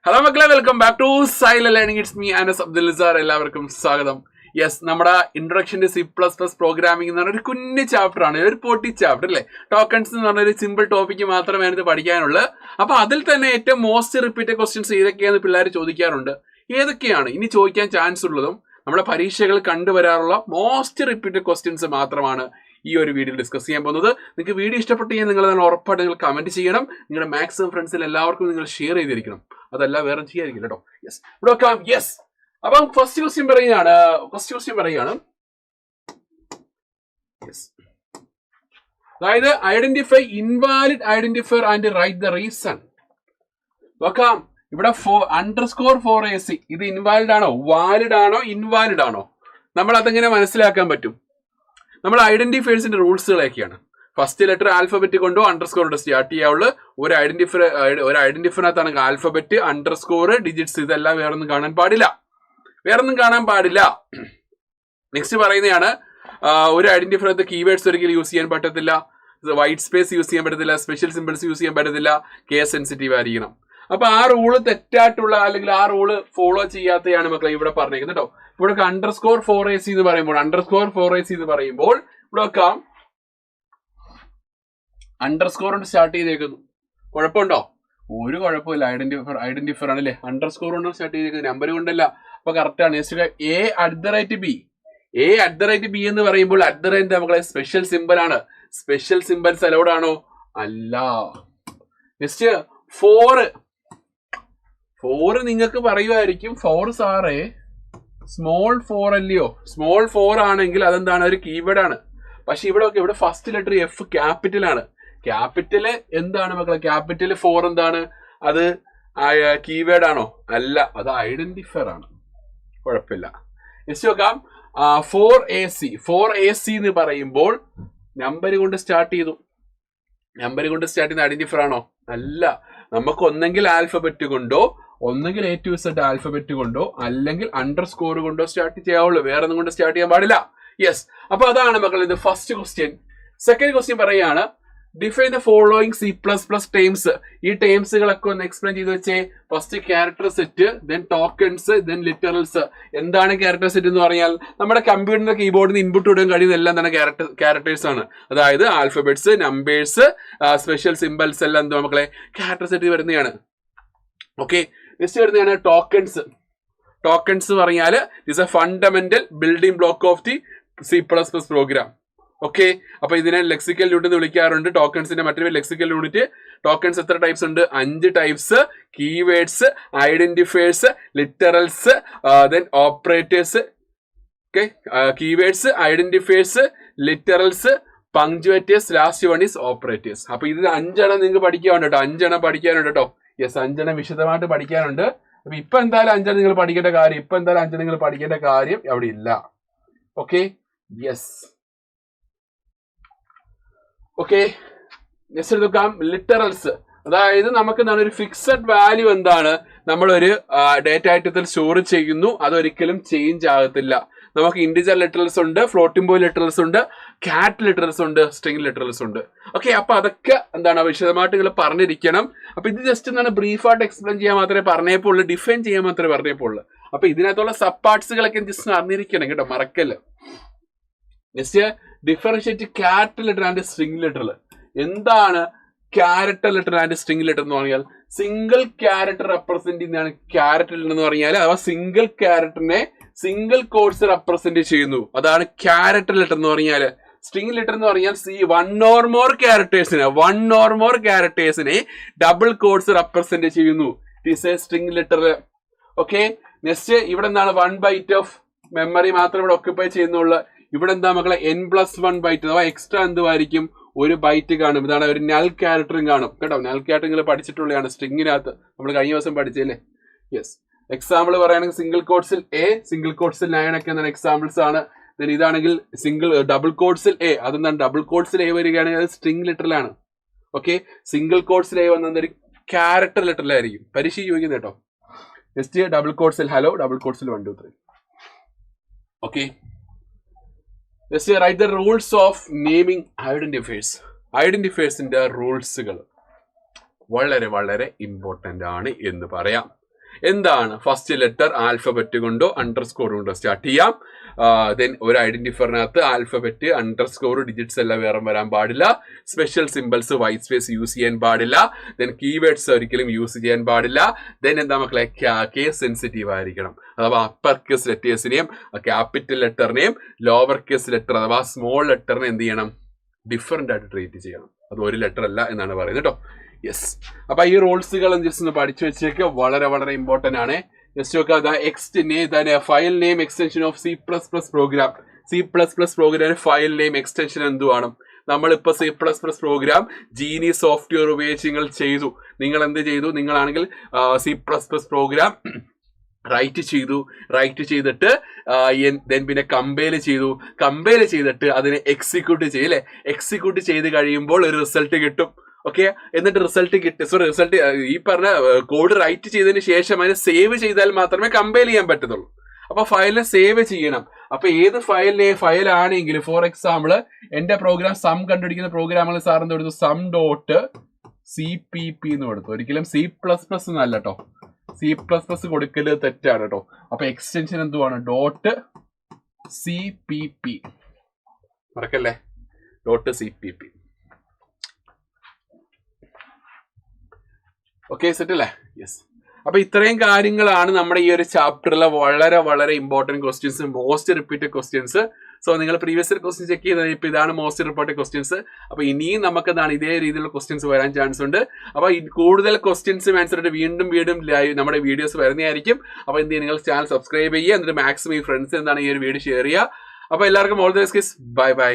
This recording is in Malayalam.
ഹലോ മക്കളെ, welcome back to silent learning. It's me Anas Abdul sir. എല്ലാവർക്കും സ്വാഗതം. യെസ്, നമ്മുടെ ഇൻട്രൊഡക്ഷൻ ടു C++ പ്രോഗ്രാമിംഗ് എന്ന് പറഞ്ഞ ഒരു കുഞ്ഞു ചാപ്റ്റർ ആണ്, ഒരു പൊട്ടി ചാപ്റ്റർ അല്ലേ. ടോക്കൺസ് എന്ന് പറഞ്ഞ ഒരു സിമ്പിൾ ടോപ്പിക്ക് മാത്രമേ അതിനകത്ത് പഠിക്കാനുള്ളൂ. അപ്പൊ അതിൽ തന്നെ ഏറ്റവും മോസ്റ്റ് റിപ്പീറ്റഡ് ക്വസ്റ്റ്യൻസ് ഏതൊക്കെയാണെന്ന് പിള്ളേർ ചോദിക്കാറുണ്ട്. ഏതൊക്കെയാണ് ഇനി ചോദിക്കാൻ ചാൻസ് ഉള്ളതും നമ്മുടെ പരീക്ഷകൾ കണ്ടുവരാറുള്ള മോസ്റ്റ് റിപ്പീറ്റഡ് ക്വസ്റ്റ്യൻസ് മാത്രമാണ് ഈ ഒരു വീഡിയോ ഡിസ്കസ് ചെയ്യാൻ പോകുന്നത്. നിങ്ങൾക്ക് വീഡിയോ ഇഷ്ടപ്പെട്ട് കഴിഞ്ഞാൽ നിങ്ങൾ തന്നെ ഉറപ്പായിട്ട് നിങ്ങൾ കമന്റ് ചെയ്യണം. നിങ്ങളുടെ മാക്സിമം ഫ്രണ്ട്സിൽ എല്ലാവർക്കും നിങ്ങൾ ഷെയർ ചെയ്തിരിക്കണം. അതല്ല വേറെ ചെയ്യാതിരിക്കില്ല കേട്ടോ. യെസ്, ഇവിടെ വെക്കാം. യെസ്, അപ്പം ഫസ്റ്റ് ക്വസ്റ്റ്യൻ പറയുകയാണ്. യെസ്, അതായത് identify invalid identifier and write the reason. നോക്കാം, ഇവിടെ _4ac ഇത് ഇൻവാലിഡ് ആണോ, വാലിഡ് ആണോ, ഇൻവാലിഡ് ആണോ? നമ്മൾ അതെങ്ങനെ മനസ്സിലാക്കാൻ പറ്റും? നമ്മൾ ഐഡന്റിഫയേഴ്സിന്റെ റൂൾസുകളൊക്കെയാണ്. ഫസ്റ്റ് ലെറ്റർ ആൽഫബറ്റ് കൊണ്ടോ അണ്ടർസ്കോർ കൊണ്ട് സ്റ്റാർട്ട് ചെയ്യാവുള്ളൂ. ഒരു ഐഡന്റിഫയറിനകത്താണെങ്കിൽ ആൽഫബറ്റ്, അണ്ടർസ്കോർ, ഡിജിറ്റ്സ്, ഇതെല്ലാം വേറൊന്നും കാണാൻ പാടില്ല. നെക്സ്റ്റ് പറയുന്നതാണ്, ഒരു ഐഡന്റിഫയറിനകത്ത് കീവേഡ്സ് ഒരിക്കലും യൂസ് ചെയ്യാൻ പറ്റത്തില്ല, വൈറ്റ് സ്പേസ് യൂസ് ചെയ്യാൻ പറ്റത്തില്ല, സ്പെഷ്യൽ സിമ്പിൾസ് യൂസ് ചെയ്യാൻ പറ്റത്തില്ല, കേസ് സെൻസിറ്റീവ് ആയിരിക്കണം. അപ്പൊ ആ റൂള് തെറ്റായിട്ടുള്ള അല്ലെങ്കിൽ ആ റൂള് ഫോളോ ചെയ്യാത്തതാണ് മക്കളെ ഇവിടെ പറഞ്ഞേക്കുന്നത് കേട്ടോ. ഇവിടെ _4ac എന്ന് പറയുമ്പോൾ ഇവിടെ വെക്കാം അണ്ടർസ്കോർ കൊണ്ട് സ്റ്റാർട്ട് ചെയ്തേക്കുന്നു. കുഴപ്പമുണ്ടോ? ഒരു കുഴപ്പമില്ല. ഐഡന്റിഫയർ ആണ് അല്ലേ, അണ്ടർസ്കോർ കൊണ്ട് സ്റ്റാർട്ട് ചെയ്തേക്കുന്നത്, നമ്പർ കൊണ്ടല്ല. അപ്പൊ കറക്റ്റ് ആണ്. A@b എന്ന് പറയുമ്പോൾ മക്കളെ സ്പെഷ്യൽ സിമ്പിൾ ആണ്. സ്പെഷ്യൽ സിമ്പിൾസ് അലൗഡ് ആണോ? അല്ല. നെക്സ്റ്റ് 4 നിങ്ങൾക്ക് പറയുമായിരിക്കും, 4 സാറേ സ്മോൾ 4 അല്ലയോ? സ്മോൾ 4 ആണെങ്കിൽ അതെന്താണ്, ഒരു കീവേഡ് ആണ്. പക്ഷെ ഇവിടെ ഫസ്റ്റ് ലെറ്റർ F ക്യാപിറ്റൽ ആണ്. ക്യാപിറ്റല് എന്താണ് മക്കളെ? ക്യാപിറ്റൽ 4 എന്താണ്? അത് കീവേഡ് ആണോ? അല്ല, അത് ഐഡന്റിഫയർ ആണ്. കുഴപ്പമില്ല. നെക്സ്റ്റ് നോക്കാം, 4ac എന്ന് പറയുമ്പോൾ നമ്പർ കൊണ്ട് സ്റ്റാർട്ട് ചെയ്യുന്ന ഐഡന്റിഫയർ ആണോ? അല്ല. നമുക്ക് ഒന്നെങ്കിൽ ആൽഫബറ്റ് കൊണ്ടോ, ഒന്നെങ്കിൽ A to Z ആൽഫബറ്റ് കൊണ്ടോ, അല്ലെങ്കിൽ അണ്ടർസ്കോർ കൊണ്ടോ സ്റ്റാർട്ട് ചെയ്യാവുള്ളൂ. വേറെ ഒന്നും കൊണ്ട് സ്റ്റാർട്ട് ചെയ്യാൻ പാടില്ല. യെസ്, അപ്പൊ അതാണ് മക്കൾ ഇത് ഫസ്റ്റ് ക്വസ്റ്റ്യൻ. സെക്കൻഡ് ക്വസ്റ്റ്യൻ പറയുകയാണ്, define the following C++ terms. ഈ ടേംസുകളൊക്കെ ഒന്ന് എക്സ്പ്ലെയിൻ ചെയ്ത് വെച്ചേ. First character set, then tokens, then literals. എന്താണ് ക്യാരക്ടർ സെറ്റ് എന്ന് പറഞ്ഞാൽ നമ്മുടെ കമ്പ്യൂട്ടറിന്റെ കീബോർഡിൽ നിന്ന് ഇൻപുട്ട് ഇടാൻ കഴിയുന്ന എല്ലാം തന്നെ ക്യാരക്ടേഴ്സ് ആണ്. അതായത് ആൽഫബറ്റ്സ്, നമ്പേഴ്സ്, സ്പെഷ്യൽ സിമ്പിൾസ് എല്ലാം എന്താ മക്കളെ ക്യാരക്ടർ സെറ്റ് വരുന്നതാണ്. ഓക്കെ, നെക്സ്റ്റ് വരുന്നതാണ് ടോക്കൺസ് പറഞ്ഞാൽ is a fundamental building block of the C++ program. Okay, അപ്പൊ ഇതിനെ ലെക്സിക്കൽ യൂണിറ്റ് എന്ന് വിളിക്കാറുണ്ട്. ടോക്കൺസിന്റെ മറ്റൊരു ലെക്സിക്കൽ യൂണിറ്റ്. ടോക്കൺസ് എത്ര ടൈപ്സ് ഉണ്ട്? 5 types. Keywords, identifiers, literals, then operators. Okay, keywords, identifiers, literals, punctuators, last one is operators. അപ്പൊ ഇത് 5 നിങ്ങൾക്ക് പഠിക്കാനുണ്ട് കേട്ടോ. 5 പഠിക്കാനുണ്ട് കേട്ടോ. യെസ്, 5 വിശദമായിട്ട് പഠിക്കാനുണ്ട്. അപ്പൊ ഇപ്പൊ എന്തായാലും 5 നിങ്ങൾ പഠിക്കേണ്ട കാര്യം അവിടെ ഇല്ല. Okay, yes. ഓക്കെ, നെക്സ്റ്റ് എടുക്കാം ലിറ്ററൽസ്. അതായത് നമുക്ക് എന്താണ് ഒരു ഫിക്സഡ് വാല്യൂ എന്താണ് നമ്മളൊരു ഡേറ്റ ഐറ്റത്തിൽ സ്റ്റോർ ചെയ്യുന്നു, അതൊരിക്കലും ചേഞ്ച് ആകത്തില്ല. നമുക്ക് ഇൻഡിജർ ലിറ്ററൽസ് ഉണ്ട്, ഫ്ലോട്ടിംഗ് പോയിന്റ് ലിറ്ററൽസ് ഉണ്ട്, കാറ്റ് ലിറ്ററൽസ് ഉണ്ട്, സ്ട്രിംഗ് ലിറ്ററൽസ് ഉണ്ട്. ഓക്കെ, അപ്പൊ അതൊക്കെ എന്താണ് വിശദമായിട്ട് നിങ്ങൾ പറഞ്ഞിരിക്കണം. അപ്പൊ ഇത് ജസ്റ്റ് എന്താണ് ബ്രീഫായിട്ട് എക്സ്പ്ലെയിൻ ചെയ്യാൻ മാത്രമേ പറഞ്ഞേപ്പോളൂ, ഡിഫൈൻ ചെയ്യാൻ മാത്രമേ പറഞ്ഞേപ്പോളൂ. അപ്പൊ ഇതിനകത്തുള്ള സബ് പാർട്സുകളൊക്കെ ജസ്റ്റ് അറിഞ്ഞിരിക്കണം കേട്ടോ, മറക്കല്ല. Next differentiate character letter and string letter. എന്താണ് character letter and string letter എന്ന് പറഞ്ഞാൽ? സിംഗിൾ ക്യാരക്ടർ റെപ്രസെന്റ് ചെയ്യുന്നതാണ് ക്യാരക്ടർ എന്ന് പറഞ്ഞാൽ. അഥവാ സിംഗിൾ ക്യാരക്ടറിനെ സിംഗിൾ കോഡ്സ് റെപ്രസെന്റ് ചെയ്യുന്നു, അതാണ് ക്യാരക്ടർ ലെറ്റർ എന്ന് പറഞ്ഞാൽ. സ്ട്രിംഗ് ലെറ്റർ എന്ന് പറഞ്ഞാൽ one or more ക്യാരക്ടേഴ്സിനെ ഡബിൾ കോഡ്സ് റെപ്രസെന്റ് ചെയ്യുന്നു. It is a string letter. Okay, next ഇവിടെ എന്താണ് 1 ബൈറ്റ് ഓഫ് മെമ്മറി മാത്രം ഇവിടെ ഓക്യുപ്പൈ ചെയ്യുന്നുള്ളൂ. ഇവിടെ എന്താ മക്കളെ n+1 ബൈറ്റ്, അഥവാ എക്സ്ട്രാ എന്തുമായിരിക്കും, 1 ബൈറ്റ് കാണും. ഇതാണ് ഒരു നൽ ക്യാരക്ടറും കാണും കേട്ടോ. നൽ ക്യാരക്ടർ നിങ്ങൾ പഠിച്ചിട്ടുള്ളതാണ് സ്ട്രിങ്ങിനകത്ത്, നമ്മൾ കഴിഞ്ഞ ദിവസം പഠിച്ചല്ലേ. യെസ്, എക്സാമ്പിൾ പറയുകയാണെങ്കിൽ സിംഗിൾ കോഡ്സിൽ A, സിംഗിൾ കോഡ്സിൽ 9 ഒക്കെ എന്താണ് എക്സാമ്പിൾസ് ആണ്. ഇതാണെങ്കിൽ ഡബിൾ കോഡ്സിൽ A, അതെന്താണ് ഡബിൾ കോഡ്സിൽ A വരികയാണെങ്കിൽ അത് സ്ട്രിംഗ് ലെറ്ററിലാണ്. ഓക്കെ, സിംഗിൾ കോഡ്സിൽ A വന്നത് ഒരു ക്യാരക്ടർ ലെറ്ററിലായിരിക്കും. പരീക്ഷ ചോദിക്കുന്നത് കേട്ടോ. നെക്സ്റ്റ് ഡബിൾ കോഡ്സിൽ ഹലോ, ഡബിൾ കോഡ്സിൽ 1 2 3. Okay, next write the rules of naming identifiers. ഐഡന്റിഫയേഴ്സിന്റെ റൂൾസുകൾ വളരെ വളരെ ഇമ്പോർട്ടന്റ് ആണ് എന്ന് പറയാം. എന്താണ് ഫസ്റ്റ് ലെറ്റർ ആൽഫബറ്റ് കൊണ്ടോ അണ്ടർസ്കോർ കൊണ്ടോ സ്റ്റാർട്ട് ചെയ്യാം. ദെൻ ഒരു ഐഡന്റിഫയറിനകത്ത് ആൽഫബറ്റ് അണ്ടർസ്കോർ ഡിജിറ്റ്സ് എല്ലാം വേറെ വരാൻ പാടില്ല. Special symbols white space use ചെയ്യാൻ പാടില്ല. ദെൻ കീവേഡ്സ് ഒരിക്കലും യൂസ് ചെയ്യാൻ പാടില്ല. ദെൻ എന്താ മക്കളെ, കേസ് സെൻസിറ്റീവ് ആയിരിക്കണം. അഥവാ അപ്പർ കേസ് ലെറ്റേഴ്സിനെയും ക്യാപിറ്റൽ ലെറ്ററിനെയും ലോവർ കേസ് ലെറ്റർ അഥവാ സ്മോൾ ലെറ്ററിനെ എന്ത് ചെയ്യണം, ഡിഫറെന്റ് ആയിട്ട് ട്രീറ്റ് ചെയ്യണം. അത് ഒരു ലെറ്റർ അല്ല എന്നാണ് പറയുന്നത് കേട്ടോ. യെസ്, അപ്പൊ ഈ റൂൾസുകൾ ജസ്റ്റ് ഒന്ന് പഠിച്ചു വെച്ചേക്ക്, വളരെ വളരെ ഇമ്പോർട്ടന്റ് ആണ്. ജസ്റ്റ് നോക്കുക, file name extension of C++ program. C++ program file name extension എന്തുവാണ്? നമ്മളിപ്പോ C++ പ്രോഗ്രാം ജീനി സോഫ്റ്റ്വെയർ ഉപയോഗിച്ച് നിങ്ങൾ ചെയ്തു. നിങ്ങൾ എന്ത് ചെയ്തു? നിങ്ങളാണെങ്കിൽ C++ പ്രോഗ്രാം റൈറ്റ് ചെയ്തിട്ട് പിന്നെ കമ്പൈൽ ചെയ്തിട്ട് അതിനെ എക്സിക്യൂട്ട് ചെയ്യില്ലേ. എക്സിക്യൂട്ട് ചെയ്ത് കഴിയുമ്പോൾ ഒരു റിസൾട്ട് കിട്ടും. ഓക്കെ, എന്നിട്ട് റിസൾട്ട് ഈ പറഞ്ഞ കോഡ് റൈറ്റ് ചെയ്തതിന് ശേഷം അതിനെ സേവ് ചെയ്താൽ മാത്രമേ കമ്പൈൽ ചെയ്യാൻ പറ്റത്തുള്ളൂ. അപ്പൊ ഫയലിനെ സേവ് ചെയ്യണം. അപ്പൊ ഏത് ഫയലാണെങ്കിലും, ഫോർ എക്സാമ്പിൾ എന്റെ പ്രോഗ്രാം സം കണ്ടുപിടിക്കുന്ന പ്രോഗ്രാമുകൾ സാർ എന്ത് കൊടുത്തു, sum.cpp എന്ന് കൊടുത്തു. ഒരിക്കലും C++ എന്നല്ല കേട്ടോ, C++ കൊടുക്കല് തെറ്റാണ് കേട്ടോ. അപ്പൊ എക്സ്റ്റൻഷൻ എന്തുവാണ്, .cpp, മറക്കല്ലേ, .cpp. ഓക്കെ, സെറ്റ് അല്ലേ? യെസ്. അപ്പൊ ഇത്രയും കാര്യങ്ങളാണ് നമ്മുടെ ഈ ഒരു ചാപ്റ്ററിലെ വളരെ വളരെ important questions, most repeated questions. So നിങ്ങൾ പ്രീവിയസ് ഇയർ ക്വസ്റ്റ്യൻസ് ചെക്ക് ചെയ്താൽ ഇപ്പൊ ഇതാണ് മോസ്റ്റ് റിപ്പീറ്റഡ് ക്വസ്റ്റ്യൻസ്. അപ്പൊ ഇനിയും നമുക്ക് എന്താണ് ഇതേ രീതിയിലുള്ള ക്വസ്റ്റ്യൻസ് വരാൻ ചാൻസ് ഉണ്ട്. അപ്പൊ കൂടുതൽ ക്വസ്റ്റ്യൻസും ആൻസറായിട്ട് വീണ്ടും നമ്മുടെ വീഡിയോസ് വരുന്നതായിരിക്കും. അപ്പൊ എന്ത് ചെയ്യുക, നിങ്ങൾ ചാനൽ സബ്സ്ക്രൈബ് ചെയ്യുക, എന്നിട്ട് മാക്സിമം ഈ ഫ്രണ്ട്സ് എന്താണ് ഈ ഒരു വീഡിയോ ഷെയർ ചെയ്യുക. അപ്പൊ എല്ലാവർക്കും all the best, bye bye.